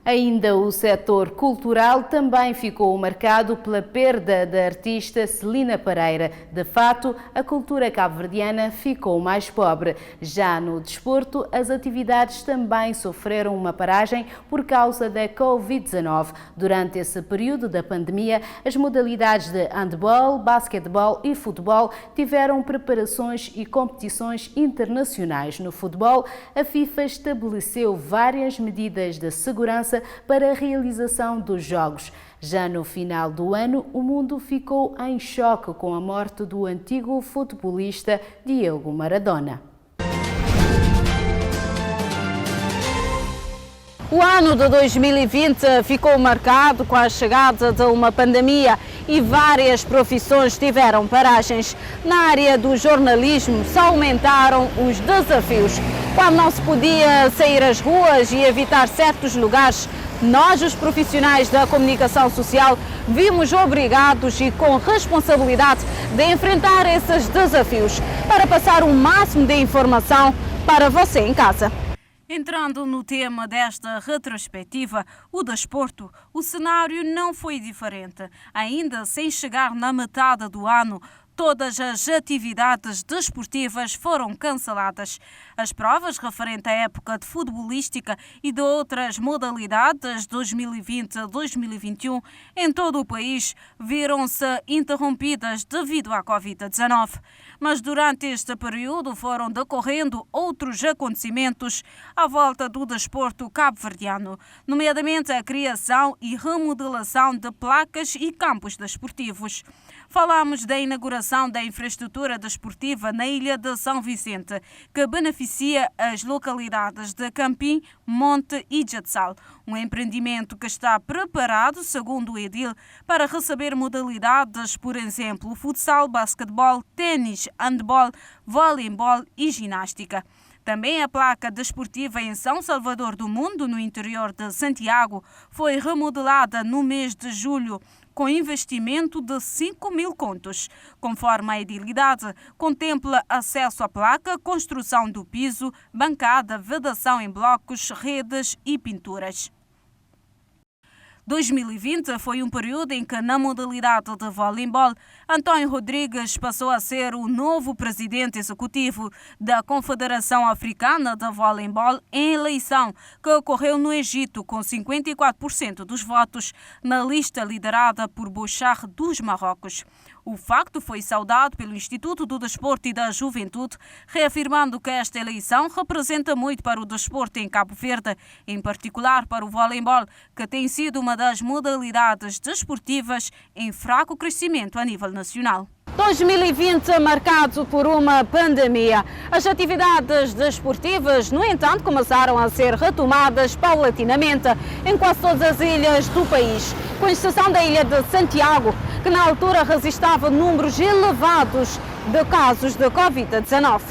Ainda o setor cultural também ficou marcado pela perda da artista Celina Pereira. De fato, a cultura cabo-verdiana ficou mais pobre. Já no desporto, as atividades também sofreram uma paragem por causa da Covid-19. Durante esse período da pandemia, as modalidades de handball, basquetebol e futebol tiveram preparações e competições internacionais. No futebol, a FIFA estabeleceu várias medidas de segurança para a realização dos jogos. Já no final do ano, o mundo ficou em choque com a morte do antigo futebolista Diego Maradona. O ano de 2020 ficou marcado com a chegada de uma pandemia e várias profissões tiveram paragens. Na área do jornalismo, só aumentaram os desafios. Quando não se podia sair às ruas e evitar certos lugares, nós, os profissionais da comunicação social, vimos obrigados e com responsabilidade de enfrentar esses desafios para passar o máximo de informação para você em casa. Entrando no tema desta retrospectiva, o desporto, o cenário não foi diferente. Ainda sem chegar na metade do ano, todas as atividades desportivas foram canceladas. As provas referentes à época de futebolística e de outras modalidades 2020-2021 em todo o país viram-se interrompidas devido à Covid-19. Mas durante este período foram decorrendo outros acontecimentos à volta do desporto cabo-verdiano, nomeadamente a criação e remodelação de placas e campos desportivos. Falamos da inauguração da infraestrutura desportiva na ilha de São Vicente, que beneficia as localidades de Campim, Monte e Jatsal. Um empreendimento que está preparado, segundo o edil, para receber modalidades, por exemplo, futsal, basquetebol, ténis, handball, voleibol e ginástica. Também a placa desportiva em São Salvador do Mundo, no interior de Santiago, foi remodelada no mês de julho, com investimento de 5.000 contos. Conforme a edilidade, contempla acesso à placa, construção do piso, bancada, vedação em blocos, redes e pinturas. 2020 foi um período em que, na modalidade de voleibol, António Rodrigues passou a ser o novo presidente executivo da Confederação Africana de Voleibol em eleição que ocorreu no Egito, com 54% dos votos na lista liderada por Bouchard dos Marrocos. O facto foi saudado pelo Instituto do Desporto e da Juventude, reafirmando que esta eleição representa muito para o desporto em Cabo Verde, em particular para o voleibol, que tem sido uma das modalidades desportivas em fraco crescimento a nível nacional. 2020 marcado por uma pandemia. As atividades desportivas, no entanto, começaram a ser retomadas paulatinamente em quase todas as ilhas do país, com exceção da ilha de Santiago, que na altura registrava números elevados de casos de Covid-19.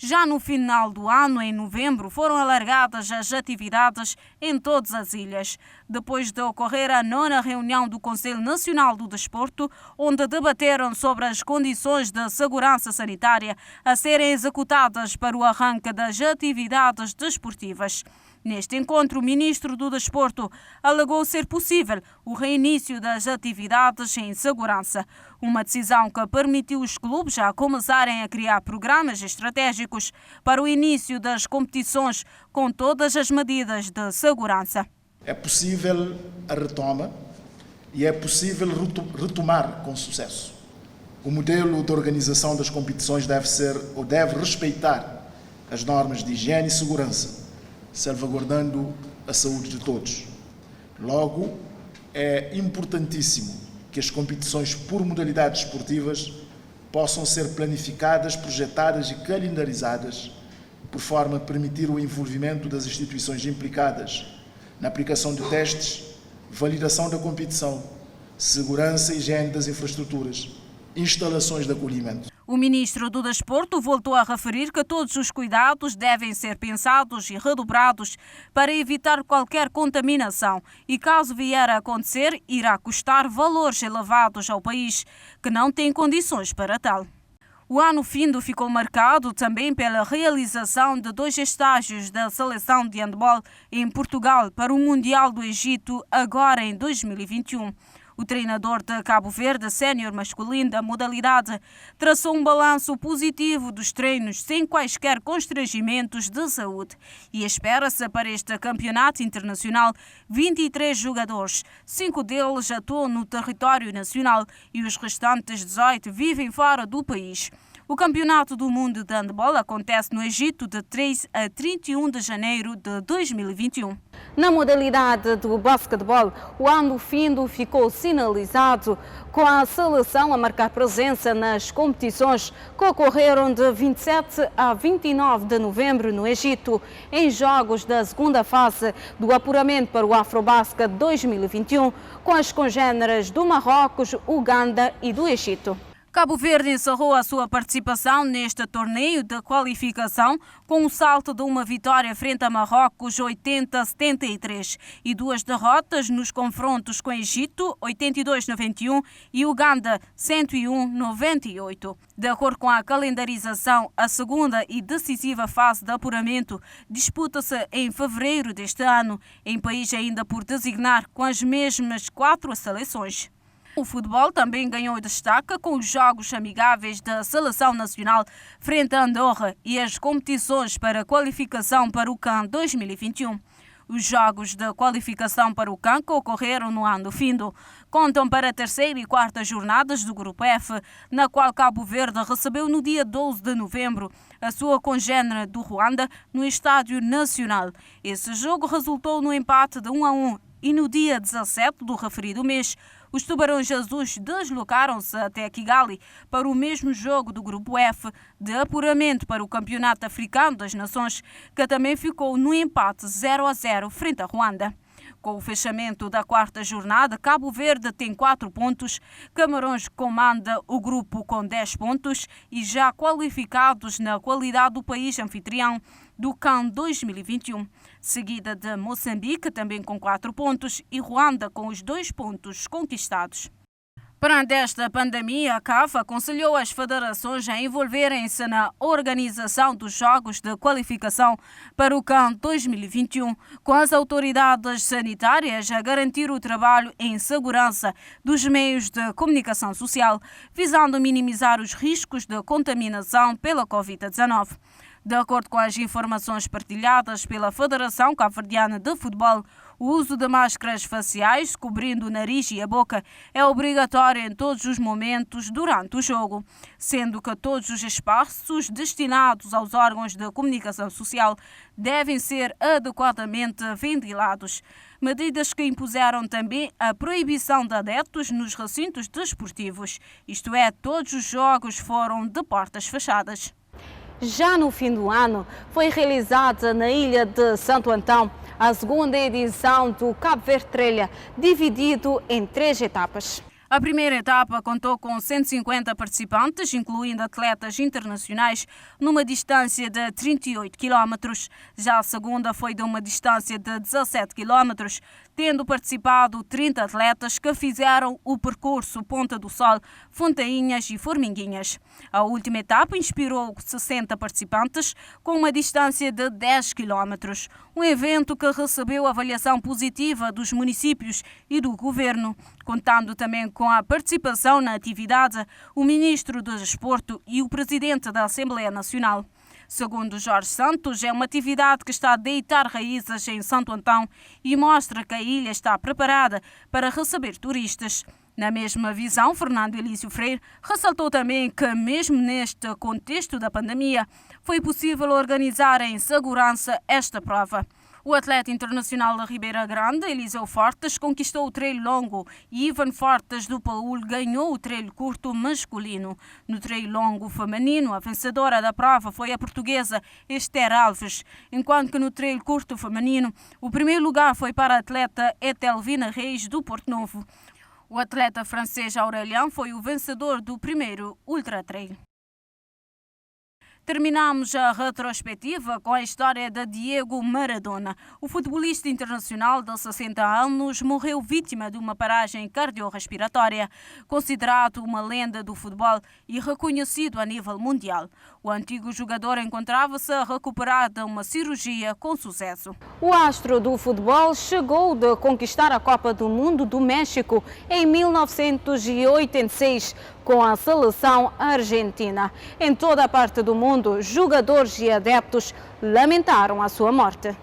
Já no final do ano, em novembro, foram alargadas as atividades em todas as ilhas, depois de ocorrer a 9ª reunião do Conselho Nacional do Desporto, onde debateram sobre as condições de segurança sanitária a serem executadas para o arranque das atividades desportivas. Neste encontro, o ministro do Desporto alegou ser possível o reinício das atividades em segurança, uma decisão que permitiu os clubes já começarem a criar programas estratégicos para o início das competições com todas as medidas de segurança. É possível a retoma e é possível retomar com sucesso. O modelo de organização das competições deve respeitar as normas de higiene e segurança, salvaguardando a saúde de todos. Logo, é importantíssimo que as competições por modalidades esportivas possam ser planificadas, projetadas e calendarizadas, por forma a permitir o envolvimento das instituições implicadas na aplicação de testes, validação da competição, segurança e higiene das infraestruturas, instalações de acolhimento. O ministro do Desporto voltou a referir que todos os cuidados devem ser pensados e redobrados para evitar qualquer contaminação e, caso vier a acontecer, irá custar valores elevados ao país, que não tem condições para tal. O ano findo ficou marcado também pela realização de 2 estágios da seleção de handball em Portugal para o Mundial do Egito, agora em 2021. O treinador de Cabo Verde, sénior masculino da modalidade, traçou um balanço positivo dos treinos sem quaisquer constrangimentos de saúde e espera-se para este campeonato internacional 23 jogadores. 5 deles atuam no território nacional e os restantes 18 vivem fora do país. O Campeonato do Mundo de Handball acontece no Egito de 3 a 31 de janeiro de 2021. Na modalidade do basquetebol, o ano findo ficou sinalizado com a seleção a marcar presença nas competições que ocorreram de 27 a 29 de novembro no Egito, em jogos da segunda fase do apuramento para o Afrobasket 2021, com as congêneres do Marrocos, Uganda e do Egito. Cabo Verde encerrou a sua participação neste torneio de qualificação com um salto de uma vitória frente a Marrocos 80-73 e 2 derrotas nos confrontos com Egito 82-91 e Uganda 101-98. De acordo com a calendarização, a segunda e decisiva fase de apuramento disputa-se em fevereiro deste ano, em país ainda por designar, com as mesmas 4 seleções. O futebol também ganhou destaque com os jogos amigáveis da Seleção Nacional frente a Andorra e as competições para qualificação para o CAN 2021. Os jogos de qualificação para o CAN que ocorreram no ano findo contam para a terceira e quarta jornadas do Grupo F, na qual Cabo Verde recebeu no dia 12 de novembro a sua congênere do Ruanda no Estádio Nacional. Esse jogo resultou no empate de 1-1 e no dia 17 do referido mês, os Tubarões Azuis deslocaram-se até Kigali para o mesmo jogo do Grupo F de apuramento para o Campeonato Africano das Nações, que também ficou no empate 0-0 frente a Ruanda. Com o fechamento da quarta jornada, Cabo Verde tem 4 pontos, Camarões comanda o grupo com 10 pontos e já qualificados na qualidade do país anfitrião do CAN 2021, seguida de Moçambique, também com 4 pontos, e Ruanda com os 2 pontos conquistados. Perante esta pandemia, a CAF aconselhou as federações a envolverem-se na organização dos jogos de qualificação para o CAN 2021, com as autoridades sanitárias a garantir o trabalho em segurança dos meios de comunicação social, visando minimizar os riscos de contaminação pela Covid-19. De acordo com as informações partilhadas pela Federação Cabo-Verdiana de Futebol, o uso de máscaras faciais cobrindo o nariz e a boca é obrigatório em todos os momentos durante o jogo, sendo que todos os espaços destinados aos órgãos de comunicação social devem ser adequadamente ventilados. Medidas que impuseram também a proibição de adeptos nos recintos desportivos, isto é, todos os jogos foram de portas fechadas. Já no fim do ano, foi realizada na ilha de Santo Antão a segunda edição do Cabo Verde Trilha, dividido em 3 etapas. A primeira etapa contou com 150 participantes, incluindo atletas internacionais, numa distância de 38 km. Já a segunda foi de uma distância de 17 km, tendo participado 30 atletas que fizeram o percurso Ponta do Sol, Fontainhas e Formiguinhas. A última etapa inspirou 60 participantes com uma distância de 10 km. Um evento que recebeu avaliação positiva dos municípios e do governo, contando também com a participação na atividade o Ministro do Desporto e o Presidente da Assembleia Nacional. Segundo Jorge Santos, é uma atividade que está a deitar raízes em Santo Antão e mostra que a ilha está preparada para receber turistas. Na mesma visão, Fernando Elísio Freire ressaltou também que, mesmo neste contexto da pandemia, foi possível organizar em segurança esta prova. O atleta internacional da Ribeira Grande, Eliseu Fortes, conquistou o treino longo e Ivan Fortes do Paul ganhou o treino curto masculino. No treino longo feminino, a vencedora da prova foi a portuguesa Esther Alves, enquanto que no treino curto feminino, o primeiro lugar foi para a atleta Etelvina Reis do Porto Novo. O atleta francês Aurélien foi o vencedor do primeiro ultra trail. Terminamos a retrospectiva com a história de Diego Maradona. O futebolista internacional de 60 anos morreu vítima de uma paragem cardiorrespiratória, considerado uma lenda do futebol e reconhecido a nível mundial. O antigo jogador encontrava-se a recuperar de uma cirurgia com sucesso. O astro do futebol chegou de conquistar a Copa do Mundo do México em 1986 com a seleção argentina. Em toda a parte do mundo, jogadores e adeptos lamentaram a sua morte.